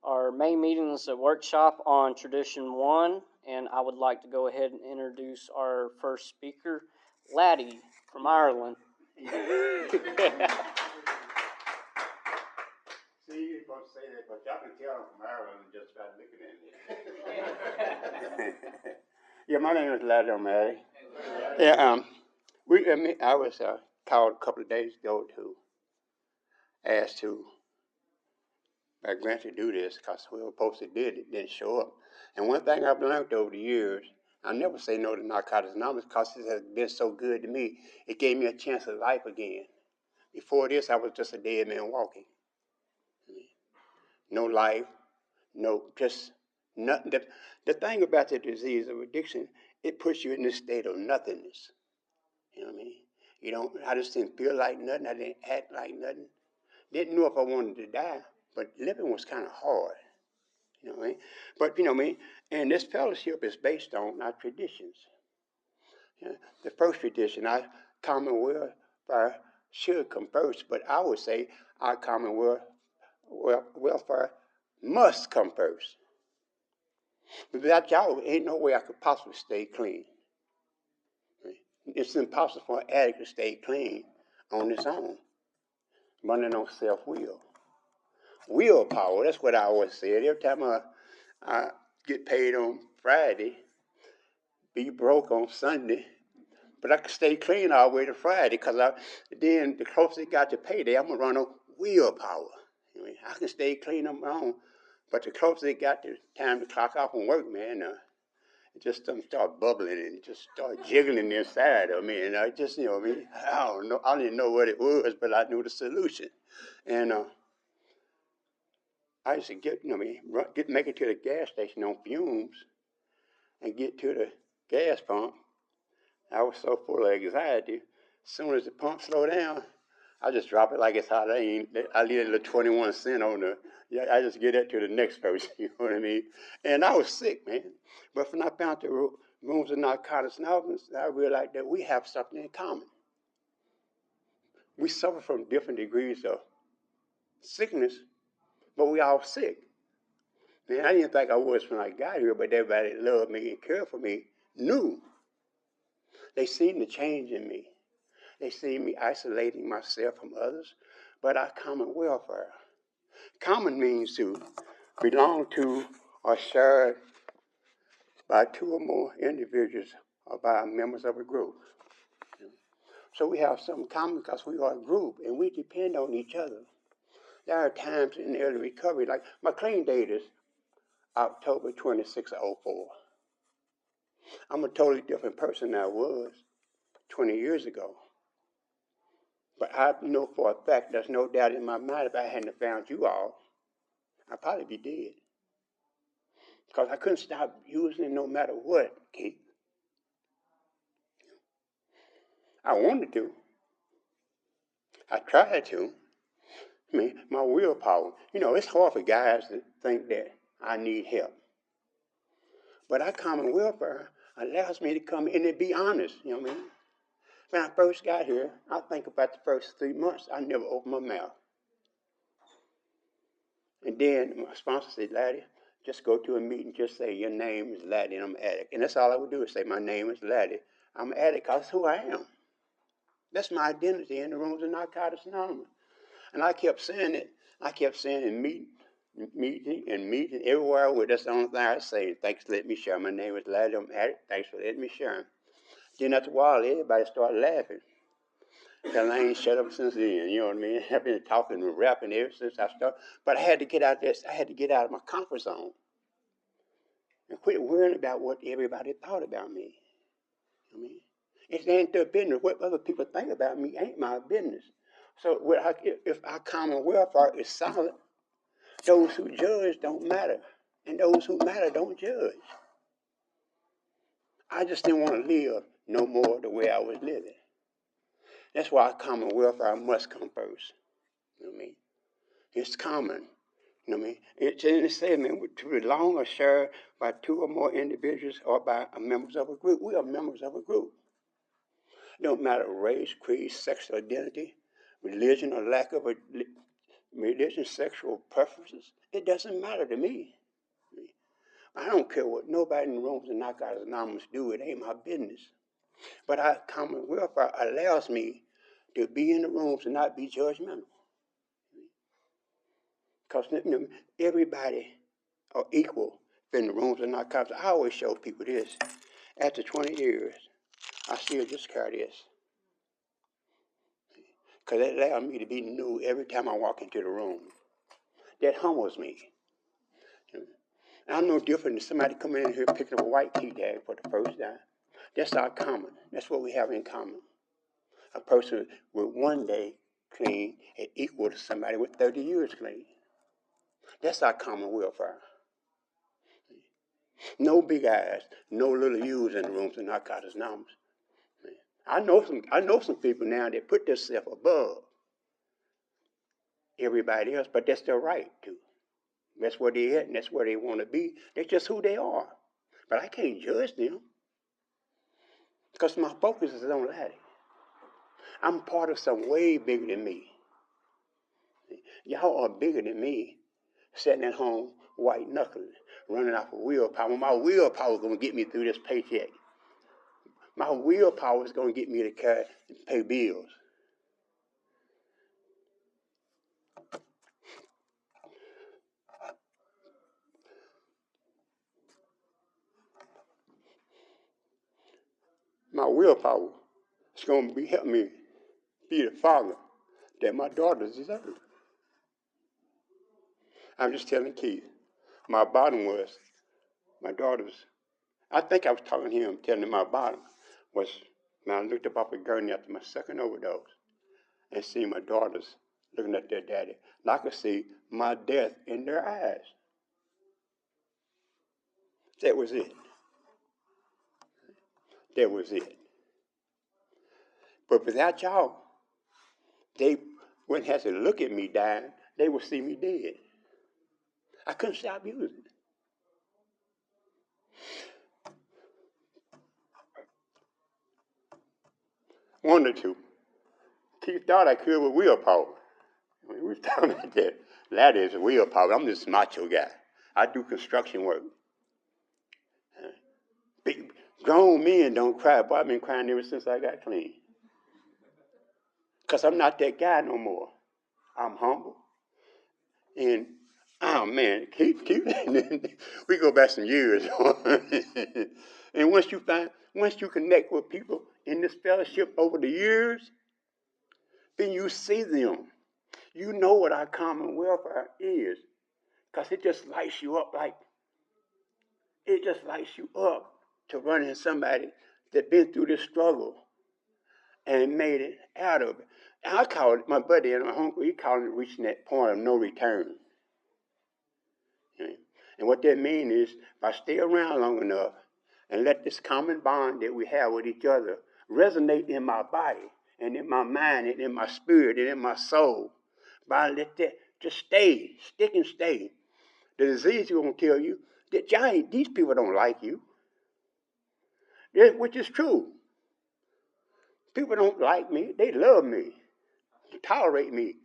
Our main meeting is a workshop on Tradition 1, and I would like to go ahead and introduce our first speaker, Laddie from Ireland. See, you're supposed to say that, but y'all can tell I'm from Ireland just by looking at me. Yeah, my name is Laddie O'Malley. Yeah, I was called a couple of days ago to ask to by grant to do this because whoever supposed to did it didn't show up. And one thing I've learned over the years, I never say no to Narcotics Anonymous because it has been so good to me. It gave me a chance at life again. Before this, I was just a dead man walking. No life, just nothing. The thing about the disease of addiction, it puts you in this state of nothingness. You know what I mean? I just didn't feel like nothing. I didn't act like nothing. Didn't know if I wanted to die, but living was kind of hard. You know what I mean? But, you know what I mean? And this fellowship is based on our traditions. You know, the first tradition, our Commonwealth should come first, but I would say our Commonwealth welfare must come first. Without y'all, ain't no way I could possibly stay clean. It's impossible for an addict to stay clean on its own, running on self-will. Willpower, that's what I always said. Every time I get paid on Friday, be broke on Sunday, but I can stay clean all the way to Friday because then the closer it got to payday, I'm going to run on willpower. I can stay clean on my own, but the closer it got to time to clock off from work, man, it just start bubbling and just start jiggling inside of me. And I just, I don't know. I didn't know what it was, but I knew the solution. And I used to make it to the gas station on fumes and get to the gas pump. I was so full of anxiety. As soon as the pump slowed down, I just drop it like it's hot. I leave a little 21 cent on I just get that to the next person, you know what I mean? And I was sick, man. But when I found the rooms of Narcotics Anonymous, I realized that we have something in common. We suffer from different degrees of sickness, but we all sick. Man, I didn't think I was when I got here, but everybody that loved me and cared for me knew. They seen the change in me. They see me isolating myself from others, but our common welfare. Common means to belong to or shared by two or more individuals or by members of a group. So we have something common because we are a group and we depend on each other. There are times in early recovery, like my clean date is October 26, 04. I'm a totally different person than I was 20 years ago. But I know for a fact, there's no doubt in my mind, if I hadn't found you all, I'd probably be dead. Because I couldn't stop using it no matter what, Keith. I wanted to. I tried to. My willpower. It's hard for guys to think that I need help. But our common welfare allows me to come in and be honest, you know what I mean? When I first got here, I think about the first 3 months, I never opened my mouth. And then my sponsor said, Laddie, just go to a meeting, just say your name is Laddie and I'm an addict. And that's all I would do is say my name is Laddie. I'm an addict because that's who I am. That's my identity in the rooms of Narcotics Anonymous. And I kept saying it. I kept saying in meeting everywhere I went. That's the only thing I say. Thanks for letting me share. My name is Laddie, I'm an addict. Thanks for letting me share. Then after a while, everybody started laughing. Because I ain't shut up since then, you know what I mean? I've been talking and rapping ever since I started. But I had to get out there. I had to get out of my comfort zone and quit worrying about what everybody thought about me. You know what I mean? It ain't their business. What other people think about me ain't my business. So if our common welfare is solid, those who judge don't matter. And those who matter don't judge. I just didn't want to live no more the way I was living. That's why our common welfare must come first. You know what I mean? It's common. You know what I mean? It says, man, to belong or share by two or more individuals or by members of a group. We are members of a group. It don't matter race, creed, sexual identity, religion, or lack of religion, sexual preferences. It doesn't matter to me. I don't care what nobody in the rooms and Narcotics Anonymous do. It ain't my business. But common welfare allows me to be in the rooms and not be judgmental. Because everybody are equal in the rooms of narcotics. I always show people this. After 20 years, I still just carry this. Because it allows me to be new every time I walk into the room. That humbles me. I'm no different than somebody coming in here picking up a white key tag for the first time. That's our common. That's what we have in common. A person with 1 day clean is equal to somebody with 30 years clean. That's our common welfare. No big eyes, no little U's in the rooms of Narcotics Anonymous. I know some people now that put themselves above everybody else, but that's their right to. That's where they at and that's where they want to be. That's just who they are. But I can't judge them because my focus is on Laddie. I'm part of something way bigger than me. Y'all are bigger than me, sitting at home, white knuckling, running off of willpower. My willpower is going to get me through this paycheck. My willpower is going to get me to pay bills. My willpower is going to help me be the father that my daughters deserve. I'm just telling Keith, my bottom was my daughters. I think I was telling him, telling him my bottom was when I looked up off a gurney after my second overdose and see my daughters looking at their daddy. And I could see my death in their eyes. That was it. That was it. But without y'all, they wouldn't have to look at me dying. They would see me dead. I couldn't stop using it. Wanted to. Keith thought I could with willpower. We was talking about that. Laddie is a willpower. I'm this macho guy. I do construction work. Big grown men don't cry. Boy, I've been crying ever since I got clean. Because I'm not that guy no more. I'm humble. And, oh man, keep we go back some years. And once you connect with people in this fellowship over the years, then you see them. You know what our common welfare is. Because it just lights you up to run in somebody that been through this struggle and made it out of it. And I call it, my buddy and my uncle, he called it reaching that point of no return. And what that means is, if I stay around long enough and let this common bond that we have with each other resonate in my body and in my mind and in my spirit and in my soul, if I let that just stick and stay, the disease is going to tell you that these people don't like you, which is true. People don't like me. They love me, tolerate me.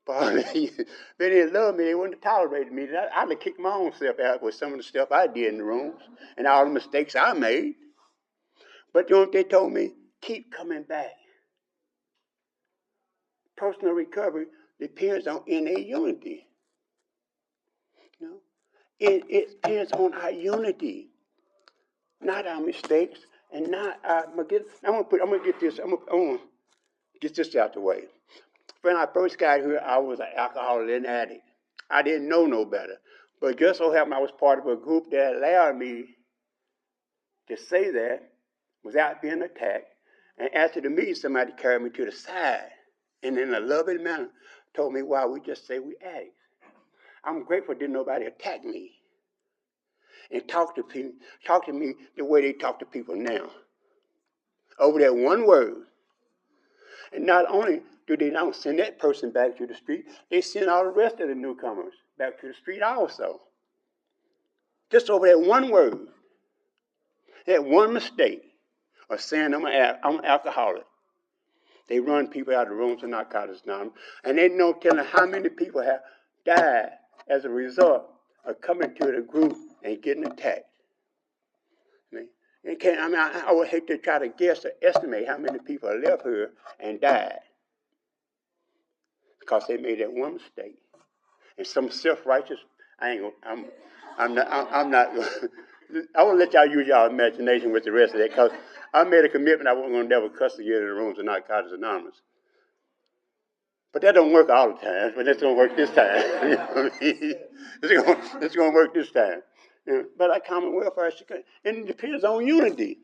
But if they didn't love me, they wouldn't have tolerated me. I'd have kicked my own self out with some of the stuff I did in the rooms and all the mistakes I made. But you know what they told me? Keep coming back. Personal recovery depends on NA unity. You know? It depends on our unity, not our mistakes, and not our. I'm gonna get this out the way. When I first got here, I was an alcoholic and addict. I didn't know no better. But just so happened I was part of a group that allowed me to say that without being attacked. And after the meeting, somebody carried me to the side and in a loving manner told me, why we just say we addicts. I'm grateful that nobody attacked me and talk to me the way they talk to people now. Over that one word. And not only do they not send that person back to the street, they send all the rest of the newcomers back to the street also. Just over that one word, that one mistake of saying I'm an alcoholic. They run people out of rooms of Narcotics Anonymous, and they know telling how many people have died as a result of coming to the group and getting attacked. I would hate to try to guess or estimate how many people left here and died because they made that one mistake. And some self-righteous, I'm not, I want to let y'all use y'all imagination with the rest of that, because I made a commitment I wasn't going to never cuss again in the rooms of Narcotics Anonymous. But that don't work all the time, but it's going to work this time. You know what I mean? It's going to work this time. You know, but that common welfare, and it depends on unity.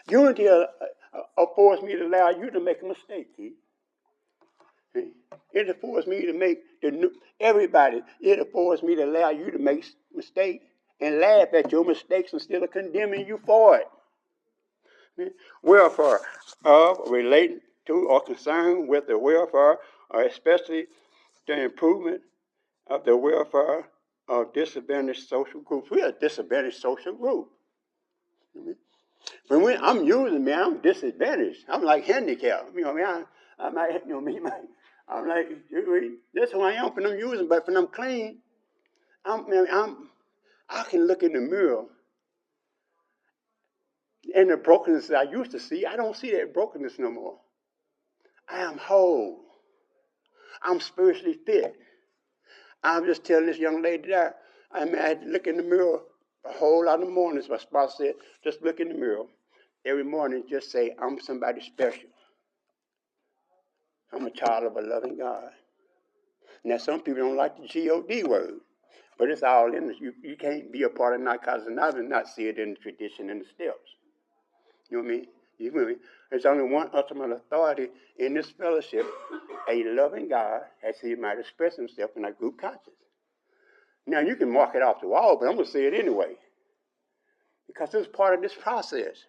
Unity affords me to allow you to make a mistake, Keith. It affords me to make everybody. It affords me to allow you to make mistakes and laugh at your mistakes instead of condemning you for it. Welfare of, relating to, or concerned with the welfare, or especially the improvement of the welfare of disadvantaged social groups. We're a disadvantaged social group. When I'm using me, I'm disadvantaged. I'm like handicapped. You know what I mean? I might, you know me. I'm like, that's who I am when I'm using, but when I'm clean, I can look in the mirror. And the brokenness that I used to see, I don't see that brokenness no more. I am whole. I'm spiritually fit. I'm just telling this young lady there, I had to look in the mirror a whole lot of mornings. My spouse said, just look in the mirror. Every morning, just say, I'm somebody special. I'm a child of a loving God. Now, some people don't like the G-O-D word, but it's all in this. You can't be a part of Narcotics Anonymous and not see it in the tradition and the steps. You know what I mean? You know what I mean? There's only one ultimate authority in this fellowship, a loving God, as he might express himself in our group conscience. Now, you can mark it off the wall, but I'm going to say it anyway, because it's part of this process.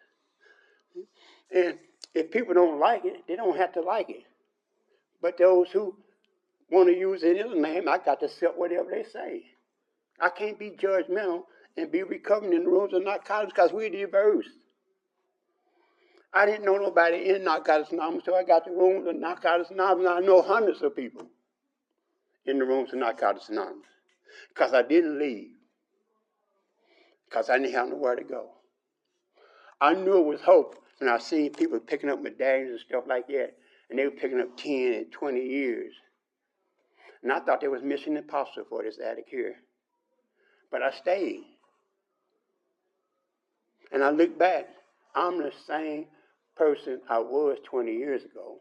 And if people don't like it, they don't have to like it. But those who want to use any other name, I got to accept whatever they say. I can't be judgmental and be recovering in the rooms of narcotics because we're diverse. I didn't know nobody in Narcotics Anonymous, so I got the rooms of Narcotics Anonymous, and I know hundreds of people in the rooms of Narcotics Anonymous because I didn't leave, because I didn't have nowhere to go. I knew it was hope when I seen people picking up medallions and stuff like that, and they were picking up 10 and 20 years. And I thought there was mission impossible for this addict here. But I stayed. And I look back, I'm the same person I was 20 years ago.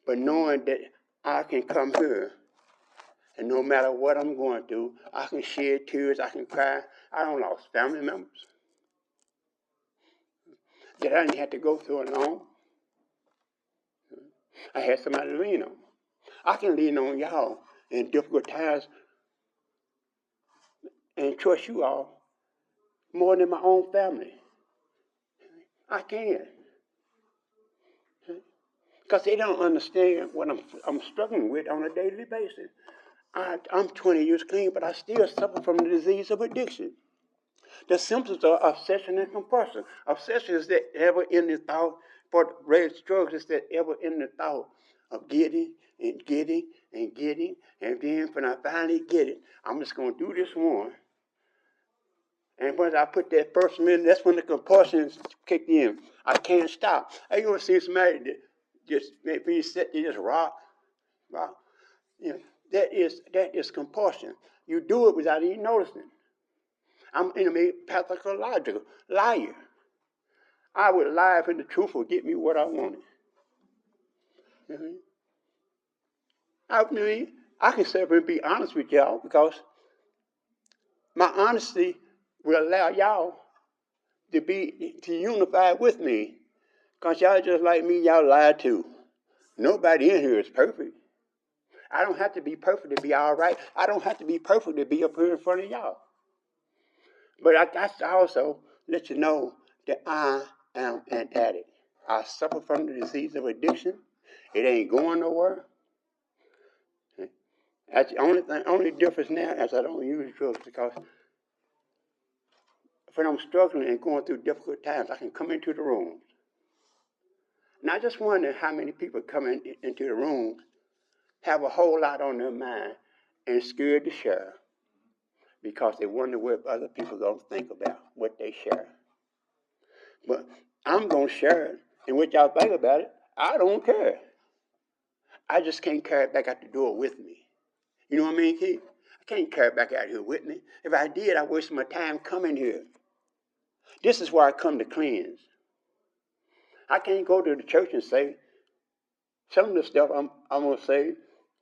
But knowing that I can come here, and no matter what I'm going through, I can shed tears, I can cry. I don't lost family members that I didn't have to go through alone. I had somebody to lean on. I can lean on y'all in difficult times and trust you all more than my own family. I can. Because they don't understand what I'm struggling with on a daily basis. I'm 20 years clean, but I still suffer from the disease of addiction. The symptoms are obsession and compulsion. Obsession is that ever-ending thought. For red drugs is that ever-ending thought of getting and getting and getting. And then when I finally get it, I'm just going to do this one. And when I put that first minute, that's when the compulsions kick in. I can't stop. I ever see somebody that just maybe you sit, you just rock. You know, that is compulsion. You do it without even noticing. I'm pathological liar. I would lie if the truth would get me what I wanted. I can sit up and be honest with y'all because my honesty will allow y'all to unify with me. Because y'all just like me, y'all lie too. Nobody in here is perfect. I don't have to be perfect to be all right. I don't have to be perfect to be up here in front of y'all. But I got to also let you know that I am an addict. I suffer from the disease of addiction. It ain't going nowhere. That's the only difference now is I don't use drugs because when I'm struggling and going through difficult times, I can come into the rooms. And I just wonder how many people come into the room have a whole lot on their mind and scared to share because they wonder what other people are going to think about what they share. But I'm going to share it, and what y'all think about it, I don't care. I just can't carry it back out the door with me. You know what I mean, Keith? I can't carry it back out here with me. If I did, I'd waste my time coming here. This is where I come to cleanse. I can't go to the church and say, some of the stuff I'm going to say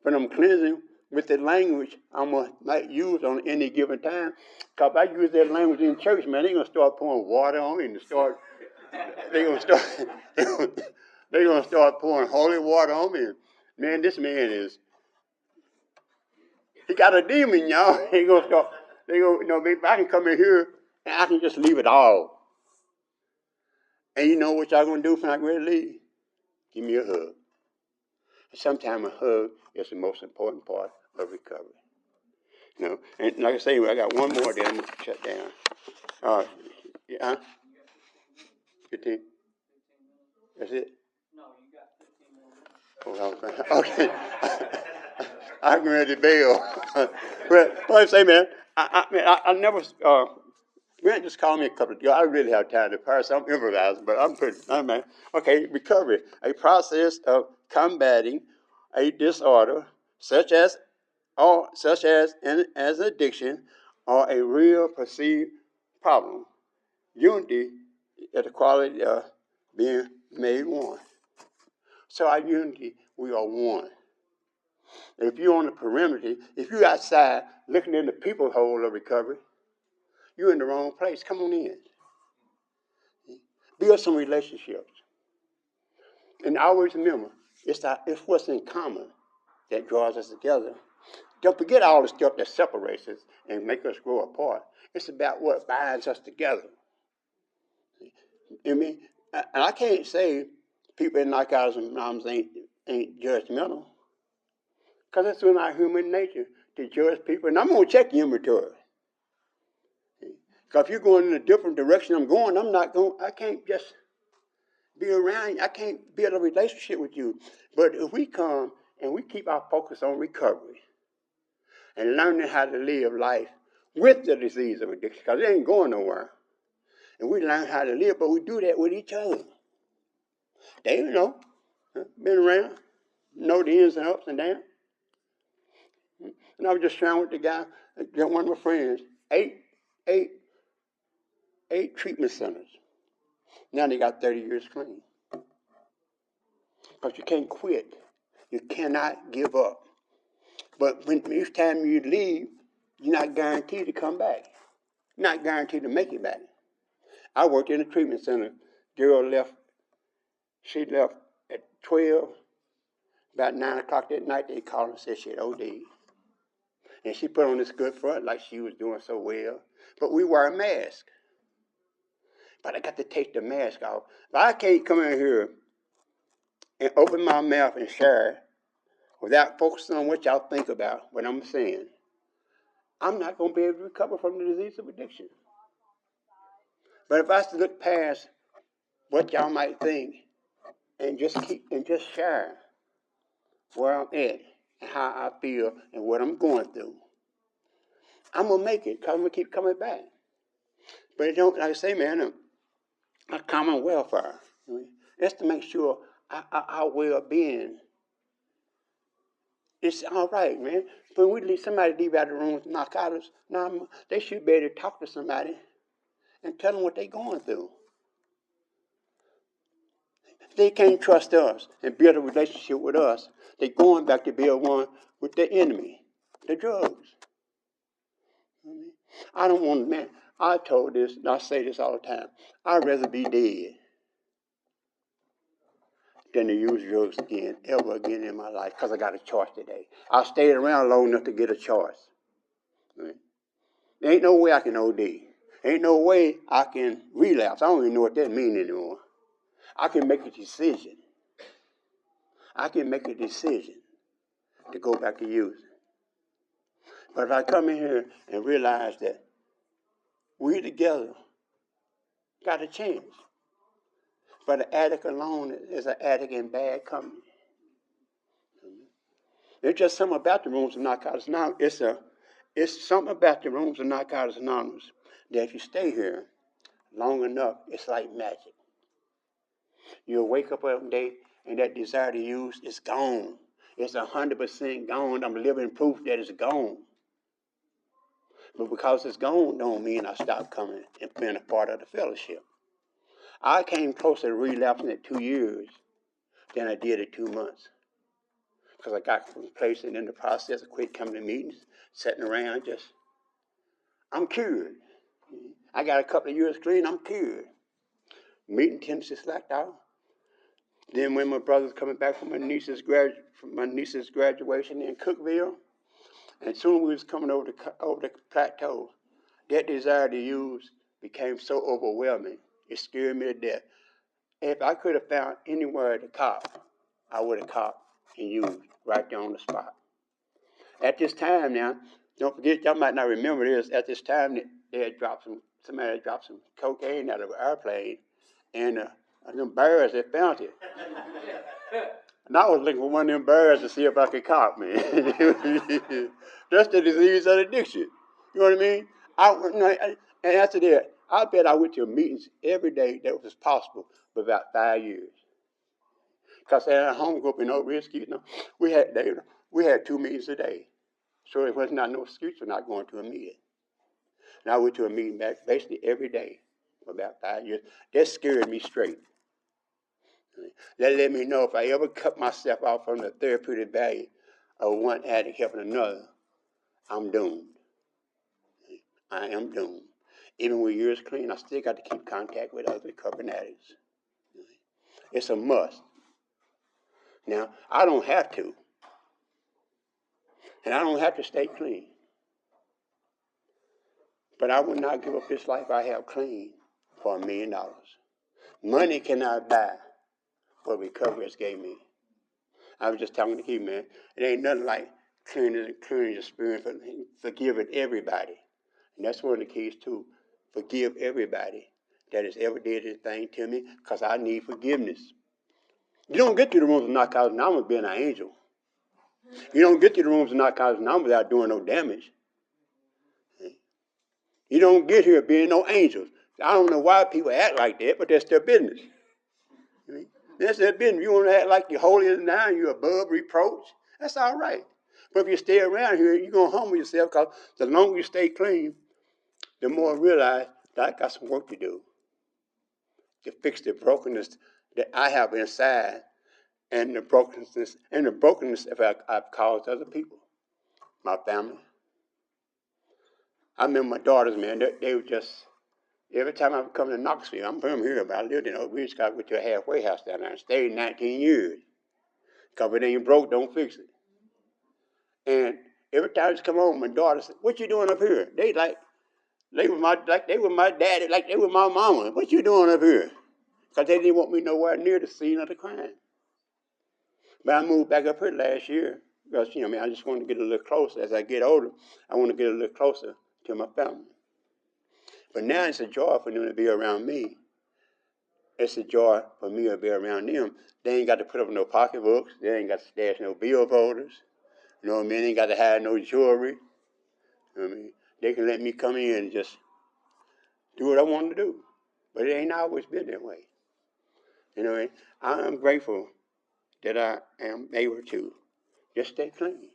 when I'm cleansing with the language I'm going to might use on any given time. Because if I use that language in church, man, they're going to start pouring water on me and they're going to start pouring holy water on me. Man, this man he got a demon, y'all. If I can come in here and I can just leave it all. And you know what y'all going to do when I really leave? Give me a hug. Sometimes a hug is the most important part of recovery. You know, and like I say, I got one more there I'm going to shut down. Yeah, 15? That's it? No, you got 15 more minutes. Oh, okay. I'm ready to bail. But I say, man, I never, Grant just called me a couple of times. I really have time to parse. I'm improvising, but man. Okay, recovery, a process of combating a disorder such as as addiction or a real perceived problem. Unity is the quality of being made one. So our unity, we are one. If you're on the perimeter, if you're outside looking in the people hole of recovery, you're in the wrong place. Come on in. Build some relationships. And always remember, it's what's in common that draws us together. Don't forget all the stuff that separates us and make us grow apart. It's about what binds us together. I mean, and I can't say people in Narcotics Anonymous ain't judgmental, because it's in our human nature to judge people. And I'm going to check your inventory. Because if you're going in a different direction I'm going, I can't just be around you. I can't build a relationship with you. But if we come and we keep our focus on recovery and learning how to live life with the disease of addiction, because it ain't going nowhere, and we learn how to live, but we do that with each other. They been around, know the ins and ups and downs. And I was just sharing with the guy, one of my friends, eight treatment centers. Now they got 30 years clean. But you can't quit. You cannot give up. But each time you leave, you're not guaranteed to come back. You're not guaranteed to make it back. I worked in a treatment center. Girl left. She left at 12. About 9 o'clock that night, they called and said she had OD'd. And she put on this good front like she was doing so well. But we wear a mask. But I got to take the mask off. But I can't come in here and open my mouth and share without focusing on what y'all think about what I'm saying. I'm not going to be able to recover from the disease of addiction. But if I look past what y'all might think and just share where I'm at and how I feel and what I'm going through, I'm going to make it because I'm going to keep coming back. But it don't, like I say, man, a common welfare. That's to make sure our well-being is all right, man. When we leave somebody leave out of the room with narcotics, now they should be able to talk to somebody and tell them what they're going through. They can't trust us and build a relationship with us. They're going back to build one with the enemy, the drugs. I don't want, man, I told this, and I say this all the time. I'd rather be dead than to use drugs ever again in my life, because I got a choice today. I stayed around long enough to get a choice. Right? There ain't no way I can OD. Ain't no way I can relapse. I don't even know what that means anymore. I can make a decision. I can make a decision to go back to using. But if I come in here and realize that we together got a chance. But an addict alone is an addict in bad company. It's just something about the rooms of Narcotics Anonymous. It's something about the rooms of Narcotics Anonymous that if you stay here long enough, it's like magic. You'll wake up one day and that desire to use is gone. It's 100% gone. I'm living proof that it's gone. But because it's gone, don't mean I stopped coming and being a part of the fellowship. I came closer to relapsing at 2 years than I did at 2 months. Because I got complacent in the process. I quit coming to meetings, sitting around I'm cured. I got a couple of years clean, I'm cured. Meeting tendency slacked out. Then when my brother's coming back from my niece's graduation in Cookville, and soon we was coming over the plateau, that desire to use became so overwhelming, it scared me to death. If I could have found anywhere to cop, I would have copped and used right there on the spot. At this time now, don't forget, y'all might not remember this, at this time somebody had dropped some cocaine out of an airplane, and them bears had found it. And I was looking for one of them bears to see if I could cop, man. That's the disease of addiction. You know what I mean? And after that, I bet I went to meetings every day that was possible for about 5 years. Because at our home group in Oak Ridge, we had 2 meetings a day. So it was not no excuse for not going to a meeting. And I went to a meeting back basically every day for about 5 years. That scared me straight. That let me know if I ever cut myself off from the therapeutic value of one addict helping another, I'm doomed. I am doomed. Even with years clean, I still got to keep contact with other recovering addicts. It's a must. Now, I don't have to. And I don't have to stay clean. But I would not give up this life I have clean for $1 million. Money cannot buy what recovery has gave me. I was just talking to Keith, man. It ain't nothing like clearing your spirit, forgiving everybody. And that's one of the keys too. Forgive everybody that has ever did anything to me, because I need forgiveness. You don't get to the rooms of Narcotics Anonymous being an angel. You don't get to the rooms of Narcotics Anonymous without doing no damage. You don't get here being no angels. I don't know why people act like that, but that's their business. That's their business. You want to act like you're holier than thou and you're above reproach, that's all right. But if you stay around here, you're going to humble yourself, because the longer you stay clean, the more I realize that I got some work to do to fix the brokenness that I have inside, and the brokenness that I've caused other people, my family. I remember my daughters, man, they were just, every time I would come to Knoxville, I'm from here, but I lived in Oak Ridge, got to a halfway house down there and stayed 19 years. Because if it ain't broke, don't fix it. And every time I just come home, my daughter said, "What you doing up here?" They were my daddy, like they were my mama. "What you doing up here?" Because they didn't want me nowhere near the scene of the crime. But I moved back up here last year because, I just want to get a little closer. As I get older, I want to get a little closer to my family. But now it's a joy for them to be around me. It's a joy for me to be around them. They ain't got to put up no pocketbooks. They ain't got to stash no bill folders. You know what I mean? They ain't got to hide no jewelry. You know what I mean? They can let me come in and just do what I want to do. But it ain't always been that way. You know, I'm grateful that I am able to just stay clean.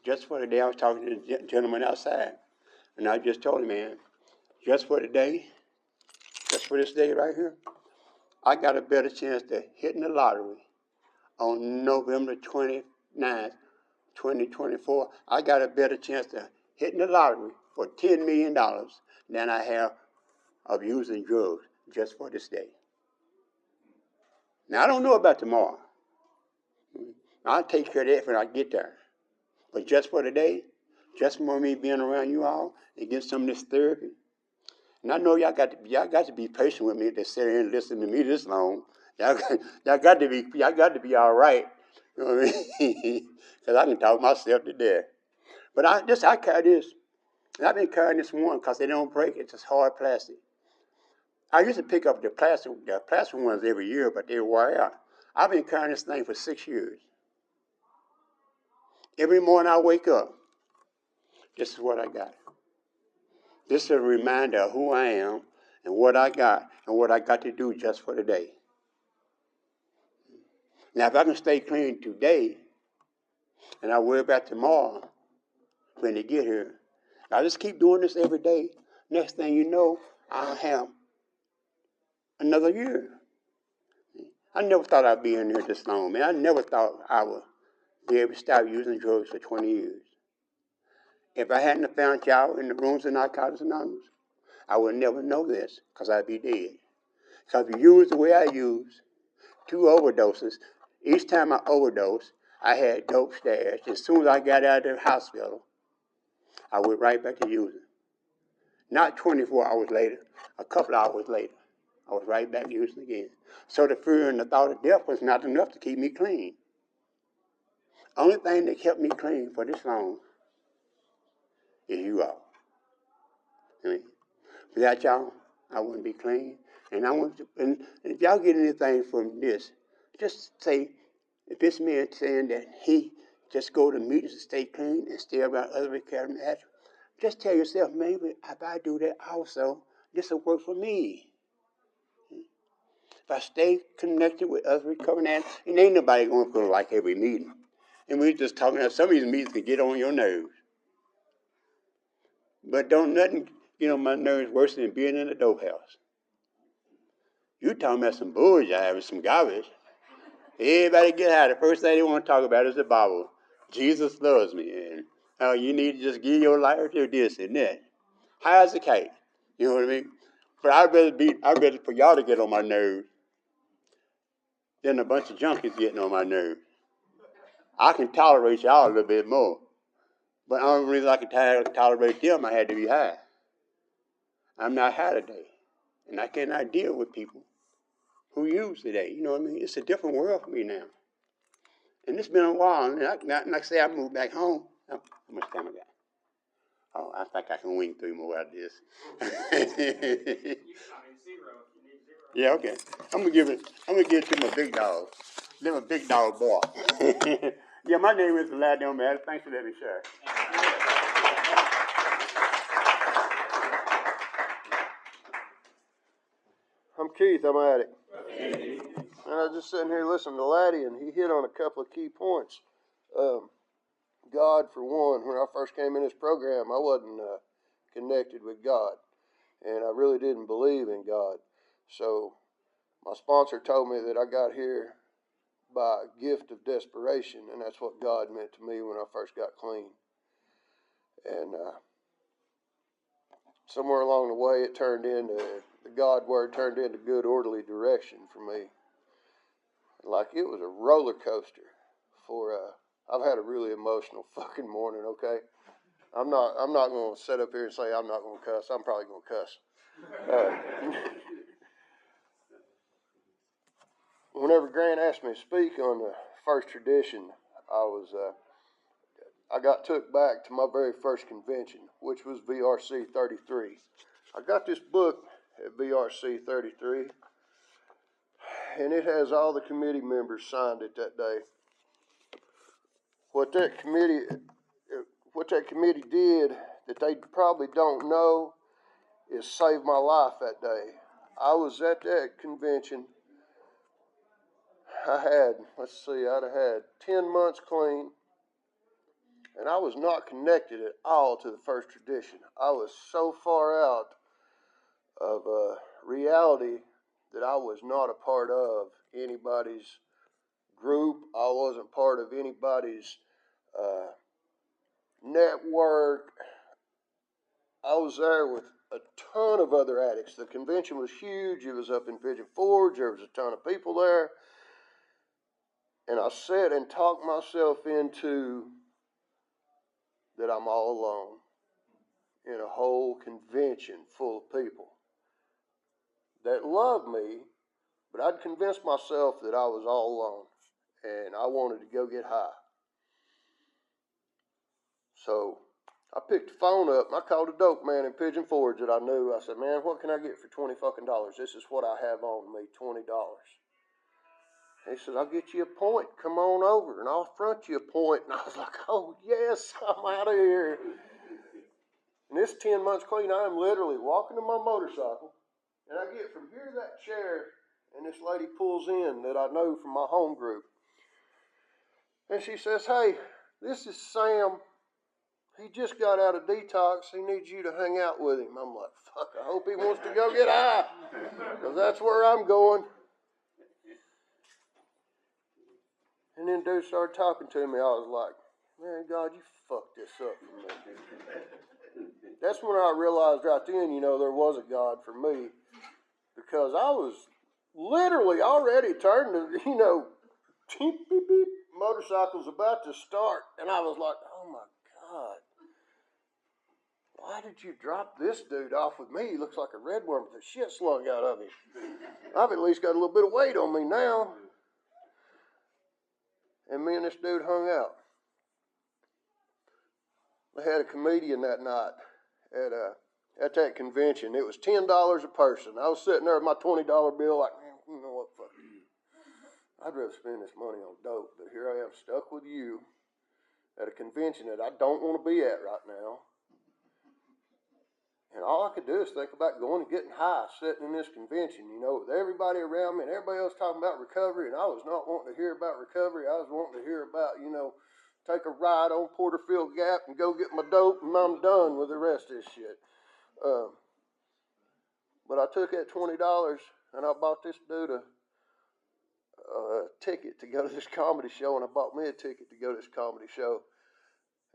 Just for the day, I was talking to the gentleman outside, and I just told him, man, just for the day, just for this day right here, I got a better chance to hitting the lottery on November 29th, 2024. I got a better chance to hitting the lottery for $10 million than I have of using drugs just for this day. Now, I don't know about tomorrow. I'll take care of that when I get there. But just for today, just for me being around you all and get some of this therapy. And I know y'all got to be patient with me to sit here and listen to me this long. Y'all got to be all right. You know what I mean? Because I can talk myself to death. But I carry this. And I've been carrying this one because they don't break. It's just hard plastic. I used to pick up the plastic ones every year, but they wore out. I've been carrying this thing for 6 years. Every morning I wake up, this is what I got. This is a reminder of who I am and what I got and what I got to do just for the day. Now, if I can stay clean today and I worry about tomorrow when they get here, I just keep doing this every day. Next thing you know, I'll have another year. I never thought I'd be in here this long, man. I never thought I would be able to stop using drugs for 20 years. If I hadn't found y'all in the rooms of Narcotics Anonymous, I would never know this because I'd be dead. Because if you use the way I use, 2 overdoses, each time I overdosed, I had dope stashed. As soon as I got out of the hospital, I went right back to using. Not 24 hours later, a couple hours later, I was right back using again. So the fear and the thought of death was not enough to keep me clean. Only thing that kept me clean for this long is you all. I mean, without y'all, I wouldn't be clean. And I want to, and if y'all get anything from this, just say, if this man saying that he just go to meetings to stay clean and stay around other recovering addicts, just tell yourself, maybe if I do that also, this will work for me. If I stay connected with other recovering addicts, and ain't nobody going to go like every meeting. And we're just talking about some of these meetings can get on your nerves. But don't nothing get on my nerves worse than being in a dope house. You talking about some bullshit and some garbage. Everybody get high. The first thing they want to talk about is the Bible. Jesus loves me, and how you need to just give your life to this and that. High as a kite. You know what I mean? But I'd rather for y'all to get on my nerves than a bunch of junkies getting on my nerves. I can tolerate y'all a little bit more. But the only reason I can tolerate them, I had to be high. I'm not high today. And I cannot deal with people who use today. You know what I mean? It's a different world for me now. And it's been a while. And like I say, I moved back home. How much time I got? Oh, I think I can wing 3 more out of this. Yeah, okay. I'm gonna give it to my big dog. They're a big dog boy. Yeah, my name is Laddie, man. Thanks for letting me share. I'm Keith, I'm an addict. And I was just sitting here listening to Laddie, and he hit on a couple of key points. God, for one, when I first came in this program, I wasn't connected with God, and I really didn't believe in God. So my sponsor told me that I got here by a gift of desperation, and that's what God meant to me when I first got clean. And somewhere along the way, the God word turned into good, orderly direction for me. Like it was a roller coaster I've had a really emotional fucking morning, okay? I'm not going to sit up here and say I'm not going to cuss. I'm probably going to cuss. Whenever Grant asked me to speak on the first tradition, I got took back to my very first convention, which was VRC 33. I got this book at VRC 33, and it has all the committee members signed it that day. What that committee did that they probably don't know is save my life that day. I was at that convention. I'd have had 10 months clean, and I was not connected at all to the first tradition. I was so far out of reality that I was not a part of anybody's group. I wasn't part of anybody's network. I was there with a ton of other addicts. The convention was huge. It was up in Pigeon Forge. There was a ton of people there. And I sat and talked myself into that I'm all alone in a whole convention full of people that loved me, but I'd convinced myself that I was all alone and I wanted to go get high. So I picked the phone up and I called a dope man in Pigeon Forge that I knew. I said, man, what can I get for $20 fucking? This is what I have on me, $20. He said, I'll get you a point. Come on over and I'll front you a point. And I was like, oh, yes, I'm out of here. And this 10 months clean, I'm literally walking to my motorcycle. And I get from here to that chair, and this lady pulls in that I know from my home group. And she says, hey, this is Sam. He just got out of detox. He needs you to hang out with him. I'm like, fuck, I hope he wants to go get high, because that's where I'm going. And then dude started talking to me. I was like, man, God, you fucked this up for me. That's when I realized right then, there was a God for me. Because I was literally already turning to, beep, beep, beep, motorcycle's about to start. And I was like, oh my God. Why did you drop this dude off with me? He looks like a redworm with the shit slung out of him. I've at least got a little bit of weight on me now. And me and this dude hung out. I had a comedian that night at that convention. It was $10 a person. I was sitting there with my $20 bill like, man, you know what, fuck you. I'd rather spend this money on dope, but here I am stuck with you at a convention that I don't want to be at right now. And all I could do is think about going and getting high, sitting in this convention, with everybody around me and everybody else talking about recovery, and I was not wanting to hear about recovery. I was wanting to hear about, take a ride on Porterfield Gap and go get my dope, and I'm done with the rest of this shit. But I took that $20 and I bought this dude a ticket to go to this comedy show, and I bought me a ticket to go to this comedy show.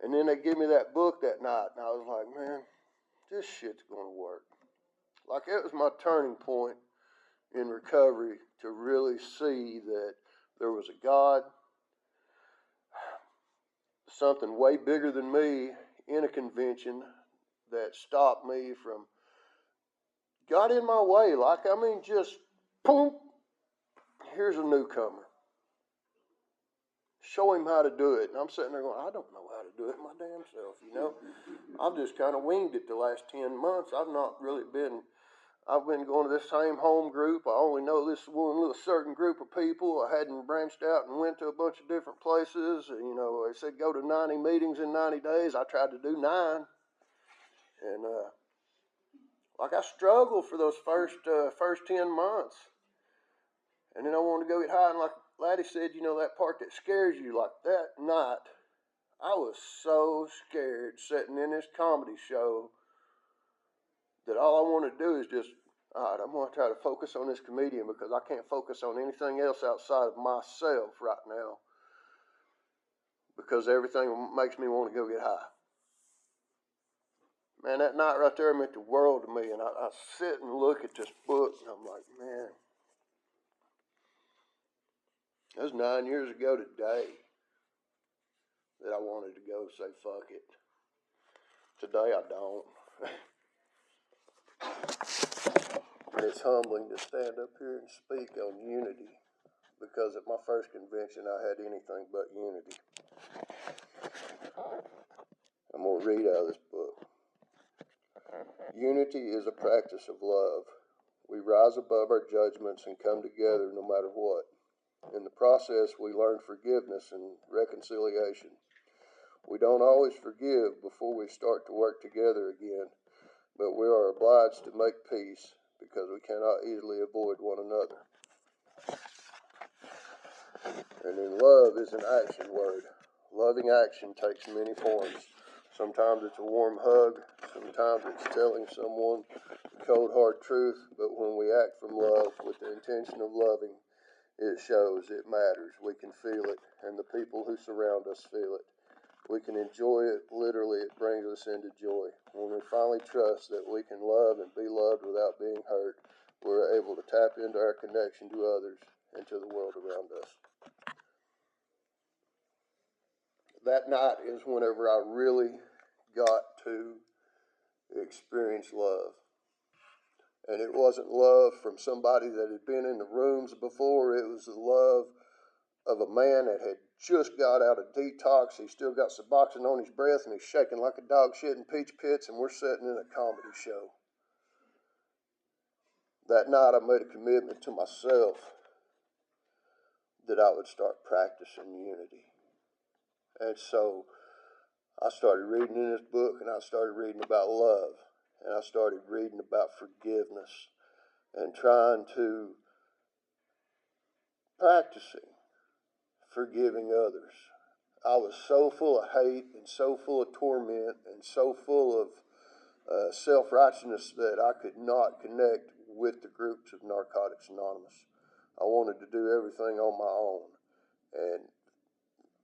And then they gave me that book that night, and I was like, man, this shit's going to work. Like, it was my turning point in recovery to really see that there was a God, something way bigger than me in a convention that stopped me from, got in my way. Just, boom, here's a newcomer. Show him how to do it. And I'm sitting there going, I don't know how to do it my damn self, I've just kind of winged it the last 10 months. I've been going to this same home group. I only know this one little certain group of people. I hadn't branched out and went to a bunch of different places. They said go to 90 meetings in 90 days. I tried to do 9. And, I struggled for those first 10 months. And then I wanted to go get high. And like Laddie said, that part that scares you, like that night, I was so scared sitting in this comedy show that all I want to do is just, all right, I'm going to try to focus on this comedian because I can't focus on anything else outside of myself right now because everything makes me want to go get high. Man, that night right there meant the world to me, and I sit and look at this book, and I'm like, man, that was 9 years ago today that I wanted to go say, fuck it. Today I don't. And it's humbling to stand up here and speak on unity, because at my first convention I had anything but unity. I'm going to read out of this book. Unity is a practice of love. We rise above our judgments and come together no matter what. In the process, we learn forgiveness and reconciliation. We don't always forgive before we start to work together again, but we are obliged to make peace because we cannot easily avoid one another. And then love is an action word. Loving action takes many forms. Sometimes it's a warm hug. Sometimes it's telling someone the cold hard truth. But when we act from love with the intention of loving, it shows, it matters. We can feel it, and the people who surround us feel it. We can enjoy it. Literally, it brings us into joy. When we finally trust that we can love and be loved without being hurt, we're able to tap into our connection to others and to the world around us. That night is whenever I really got to experience love. And it wasn't love from somebody that had been in the rooms before. It was the love of a man that had just got out of detox. He's still got Suboxone on his breath, and he's shaking like a dog shit in peach pits, and we're sitting in a comedy show. That night I made a commitment to myself that I would start practicing unity. And so I started reading in this book, and I started reading about love, and I started reading about forgiveness, and trying to practicing forgiving others. I was so full of hate and so full of torment and so full of self-righteousness that I could not connect with the groups of Narcotics Anonymous. I wanted to do everything on my own, and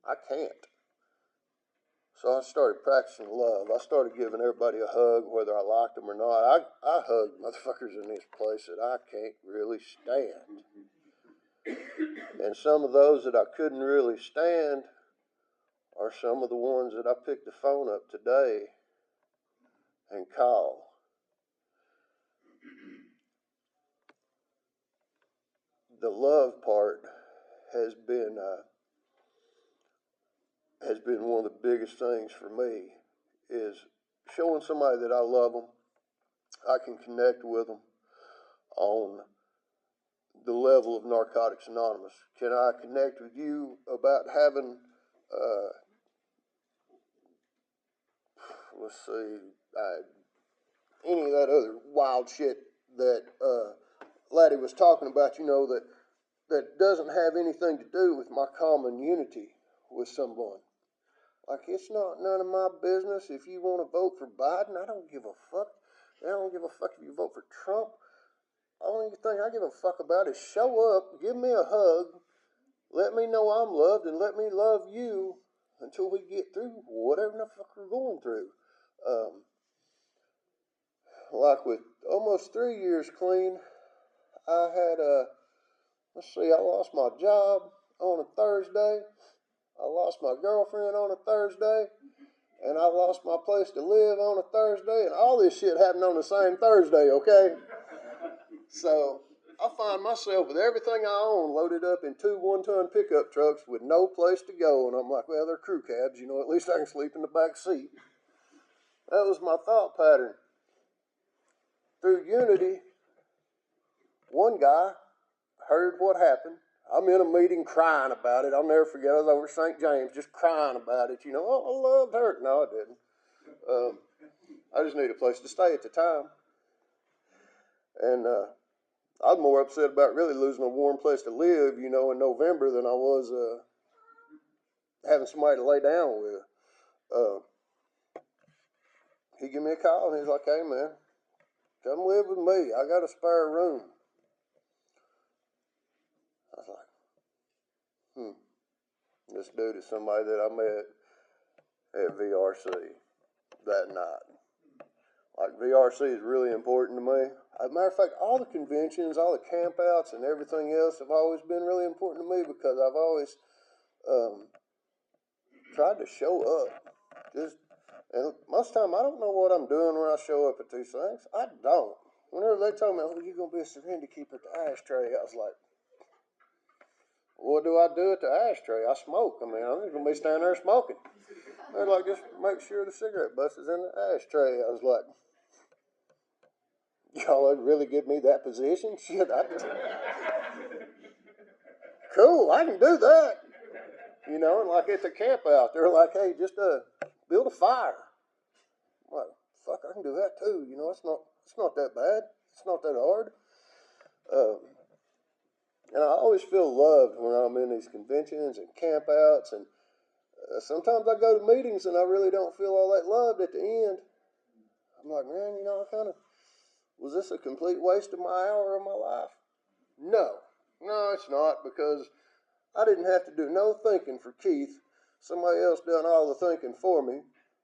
I can't. So I started practicing love. I started giving everybody a hug, whether I liked them or not. I hug motherfuckers in this place that I can't really stand. And some of those that I couldn't really stand are some of the ones that I picked the phone up today and called. The love part has been one of the biggest things for me, is showing somebody that I love them, I can connect with them on the level of Narcotics Anonymous. Can I connect with you about having, any of that other wild shit that Laddie was talking about, that doesn't have anything to do with my common unity with someone. Like, it's not none of my business if you want to vote for Biden. I don't give a fuck. I don't give a fuck if you vote for Trump. The only thing I give a fuck about is show up, give me a hug, let me know I'm loved, and let me love you until we get through whatever the fuck we're going through. Like with almost 3 years clean, I had I lost my job on a Thursday. I lost my girlfriend on a Thursday. And I lost my place to live on a Thursday. And all this shit happened on the same Thursday, okay? So I find myself with everything I own loaded up in 2 one-ton pickup trucks with no place to go. And I'm like, well, they're crew cabs. At least I can sleep in the back seat. That was my thought pattern. Through unity, one guy heard what happened. I'm in a meeting crying about it. I'll never forget. I was over St. James just crying about it. Oh, I loved her. No, I didn't. I just needed a place to stay at the time. And I was more upset about really losing a warm place to live, in November than I was having somebody to lay down with. He gave me a call and he's like, hey, man, come live with me. I got a spare room. I was like, This dude is somebody that I met at VRC that night. Like, VRC is really important to me. As a matter of fact, all the conventions, all the campouts, and everything else have always been really important to me because I've always tried to show up. And most of the time, I don't know what I'm doing when I show up at these things. I don't. Whenever they told me, oh, you're going to be a surrender keeper at the ashtray, I was like, what do I do at the ashtray? I smoke. I'm just going to be standing there smoking. They're like, just make sure the cigarette butts is in the ashtray. I was like, y'all would really give me that position? Shit, cool, I can do that. And like at the camp out, they're like, hey, just build a fire. I'm like, fuck, I can do that too. It's not that bad. It's not that hard. And I always feel loved when I'm in these conventions and campouts. And sometimes I go to meetings and I really don't feel all that loved at the end. I'm like, man, was this a complete waste of my hour of my life? No, it's not, because I didn't have to do no thinking for Keith. Somebody else done all the thinking for me.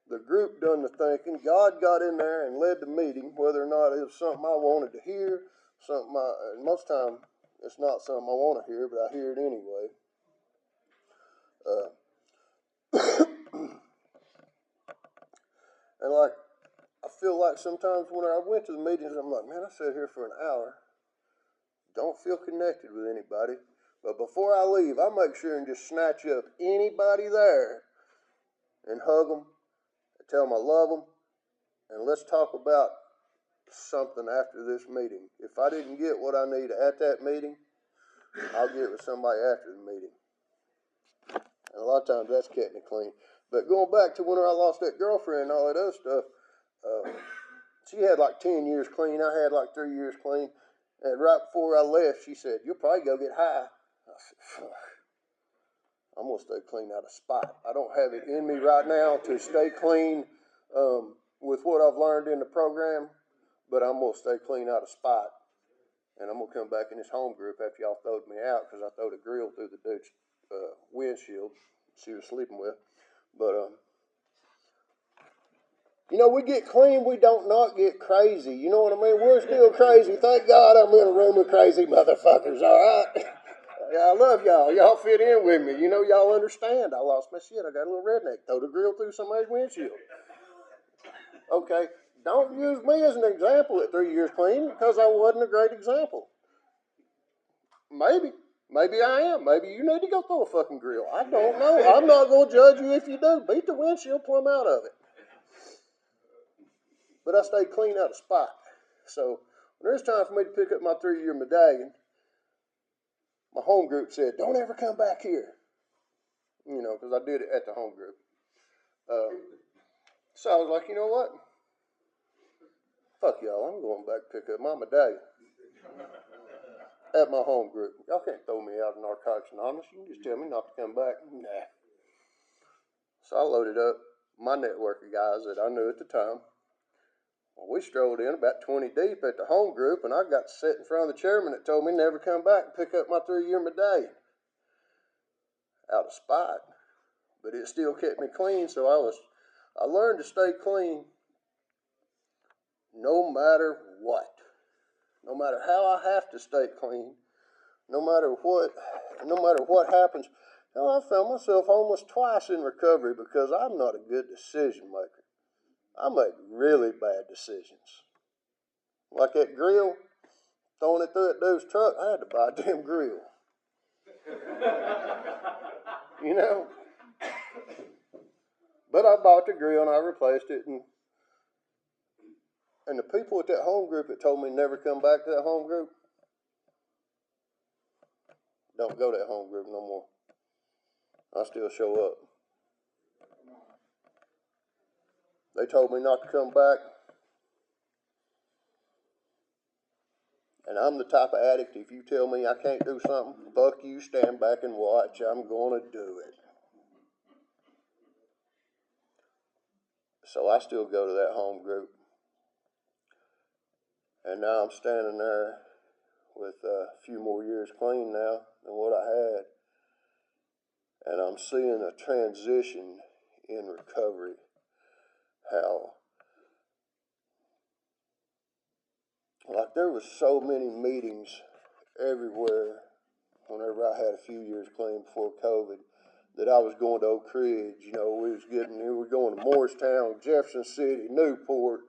The group done the thinking. God got in there and led the meeting, whether or not it was something I wanted to hear, most time it's not something I want to hear, but I hear it anyway. And like, I feel like sometimes when I went to the meetings, I'm like, man, I sat here for an hour, don't feel connected with anybody. But before I leave, I make sure and just snatch up anybody there and hug them and tell them I love them. And let's talk about something after this meeting. If I didn't get what I need at that meeting, I'll get with somebody after the meeting. And a lot of times that's kept me clean. But going back to when I lost that girlfriend and all that other stuff, she had like 10 years clean. I had like 3 years clean. And right before I left, she said, "You'll probably go get high." I said, "Fuck. I'm going to stay clean out of spite. I don't have it in me right now to stay clean with what I've learned in the program, but I'm going to stay clean out of spite. And I'm going to come back in this home group after y'all throwed me out because I throwed a grill through the dude's windshield she was sleeping with. But, you know, we get clean, we don't not get crazy. You know what I mean? We're still crazy. Thank God I'm in a room with crazy motherfuckers, all right? I love y'all. Y'all fit in with me. You know, y'all understand. I lost my shit. I got a little redneck. Throw the grill through somebody's windshield. Okay, don't use me as an example at 3 years clean because I wasn't a great example. Maybe I am. Maybe you need to go throw a fucking grill. I don't know. I'm not going to judge you if you do. Beat the windshield plumb out of it. But I stayed clean out of spite. So when there's time for me to pick up my 3-year medallion, my home group said, "Don't ever come back here." You know, because I did it at the home group. So I was like, you know what? Fuck y'all. I'm going back to pick up my medallion at my home group. Y'all can't throw me out of Narcotics Anonymous. You can just tell me not to come back. Nah. So I loaded up my network of guys that I knew at the time. Well, we strolled in about 20 deep at the home group, and I got to sit in front of the chairman that told me never come back and pick up my 3-year medallion. Out of spite. But it still kept me clean, so I learned to stay clean no matter what. No matter how I have to stay clean, no matter what happens. Hell, I found myself almost twice in recovery because I'm not a good decision maker. I make really bad decisions. Like that grill, throwing it through that dude's truck, I had to buy a damn grill. You know? But I bought the grill and I replaced it, and the people at that home group that told me never come back to that home group, don't go to that home group no more. I still show up. They told me not to come back. And I'm the type of addict, if you tell me I can't do something, fuck you, stand back and watch. I'm going to do it. So I still go to that home group. And now I'm standing there with a few more years clean now than what I had. And I'm seeing a transition in recovery. How, like, there was so many meetings everywhere whenever I had a few years clean before COVID that I was going to Oak Ridge. You know, we were going to Morristown, Jefferson City, Newport,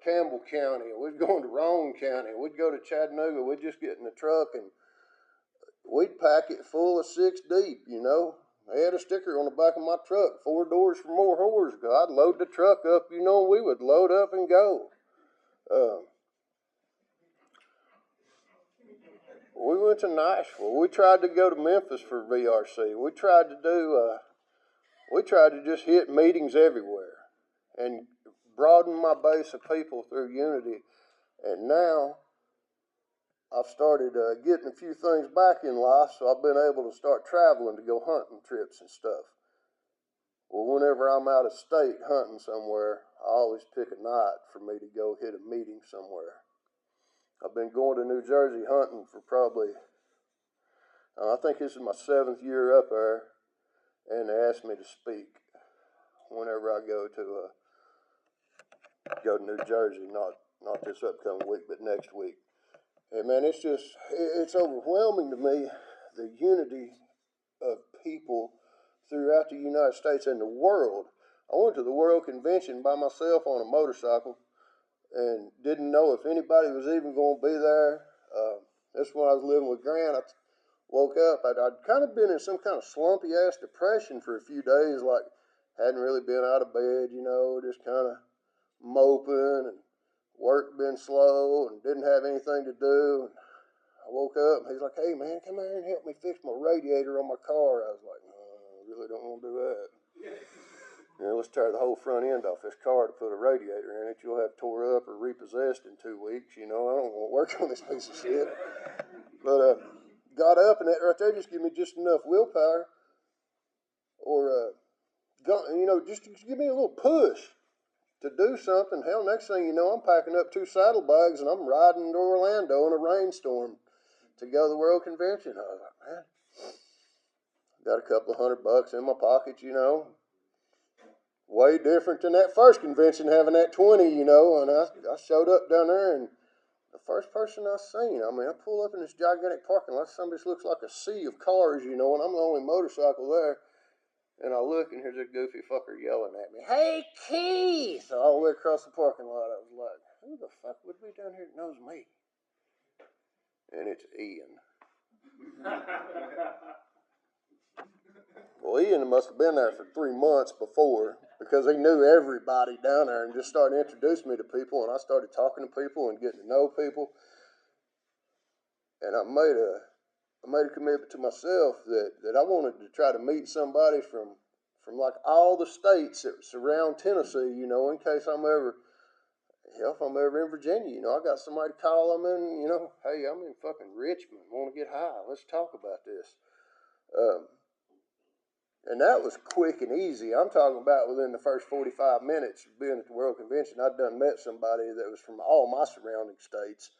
Campbell County. We'd going to Roane County. We'd go to Chattanooga. We'd just get in the truck and we'd pack it full of 6 deep, you know. They had a sticker on the back of my truck, 4 doors for more whores. I'd load the truck up, you know, we would load up and go. We went to Nashville. We tried to go to Memphis for VRC. We tried to just hit meetings everywhere and broaden my base of people through unity. And now I've started getting a few things back in life, so I've been able to start traveling to go hunting trips and stuff. Well, whenever I'm out of state hunting somewhere, I always pick a night for me to go hit a meeting somewhere. I've been going to New Jersey hunting for probably, I think this is my 7th year up there, and they asked me to speak whenever I go to New Jersey, not this upcoming week, but next week. And man, it's overwhelming to me, the unity of people throughout the United States and the world. I went to the World Convention by myself on a motorcycle and didn't know if anybody was even going to be there. That's when I was living with Grant. woke up. I'd kind of been in some kind of slumpy-ass depression for a few days, like hadn't really been out of bed, you know, just kind of moping, and work been slow and didn't have anything to do. And I woke up and he's like, hey man, come here and help me fix my radiator on my car. I was like, no, I really don't want to do that. You know, let's tear the whole front end off this car to put a radiator in it. You'll have tore up or repossessed in 2 weeks. You know, I don't want to work on this piece of shit. But got up, and that right there just gave me just enough willpower, or you know, just to give me a little push to do something. Hell, next thing you know, I'm packing up 2 saddlebags and I'm riding to Orlando in a rainstorm to go to the World Convention. I was like, man, got a couple of $100 in my pocket, you know. Way different than that first convention, having that 20, you know. And I showed up down there, and the first person I seen, I mean, I pull up in this gigantic parking lot. Somebody looks like a sea of cars, you know, and I'm the only motorcycle there. And I look, and here's a goofy fucker yelling at me, hey, Keith! All the way across the parking lot. I was like, who the fuck would be down here that knows me? And it's Ian. Well, Ian must have been there for 3 months before, because he knew everybody down there and just started introducing me to people, and I started talking to people and getting to know people. And I made a commitment to myself that I wanted to try to meet somebody from like all the states that surround Tennessee, you know, in case I'm ever in Virginia, you know, I got somebody to call them in, you know, hey, I'm in fucking Richmond, want to get high, let's talk about this. And that was quick and easy. I'm talking about within the first 45 minutes of being at the World Convention, I'd done met somebody that was from all my surrounding states.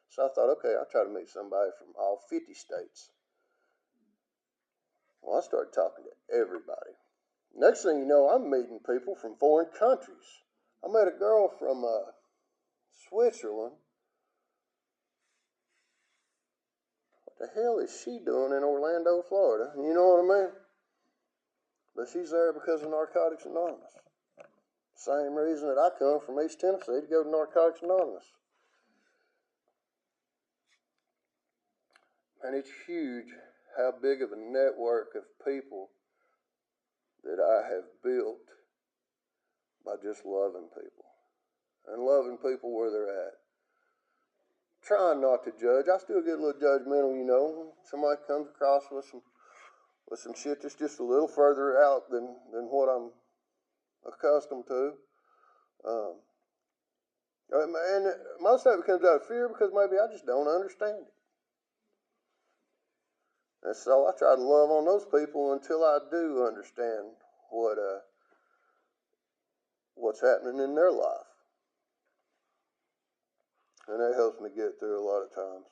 So I thought, okay, I'll try to meet somebody from all 50 states. Well, I started talking to everybody. Next thing you know, I'm meeting people from foreign countries. I met a girl from Switzerland. What the hell is she doing in Orlando, Florida? You know what I mean? But she's there because of Narcotics Anonymous. Same reason that I come from East Tennessee to go to Narcotics Anonymous. And it's huge how big of a network of people that I have built by just loving people. And loving people where they're at. Trying not to judge. I still get a little judgmental, you know. Somebody comes across with some shit that's just a little further out than what I'm accustomed to. And most of it comes out of fear because maybe I just don't understand it. And so I try to love on those people until I do understand what's happening in their life. And that helps me get through a lot of times.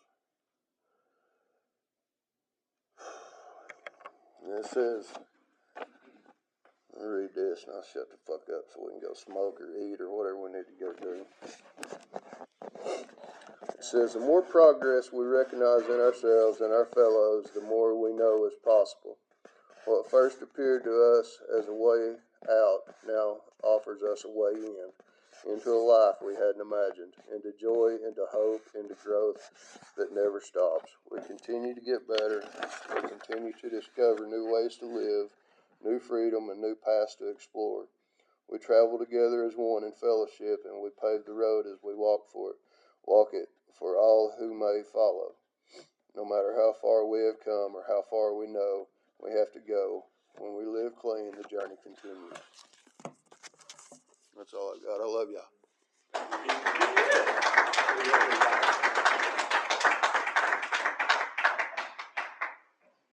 And it says, I'll read this and I'll shut the fuck up so we can go smoke or eat or whatever we need to go do. It says, the more progress we recognize in ourselves and our fellows, the more we know is possible. What first appeared to us as a way out now offers us a way into a life we hadn't imagined, into joy, into hope, into growth that never stops. We continue to get better. We continue to discover new ways to live, new freedom, and new paths to explore. We travel together as one in fellowship, and we pave the road as we walk it for all who may follow. No matter how far we have come or how far we know we have to go, when we live clean, the journey continues. That's all I got. I love y'all.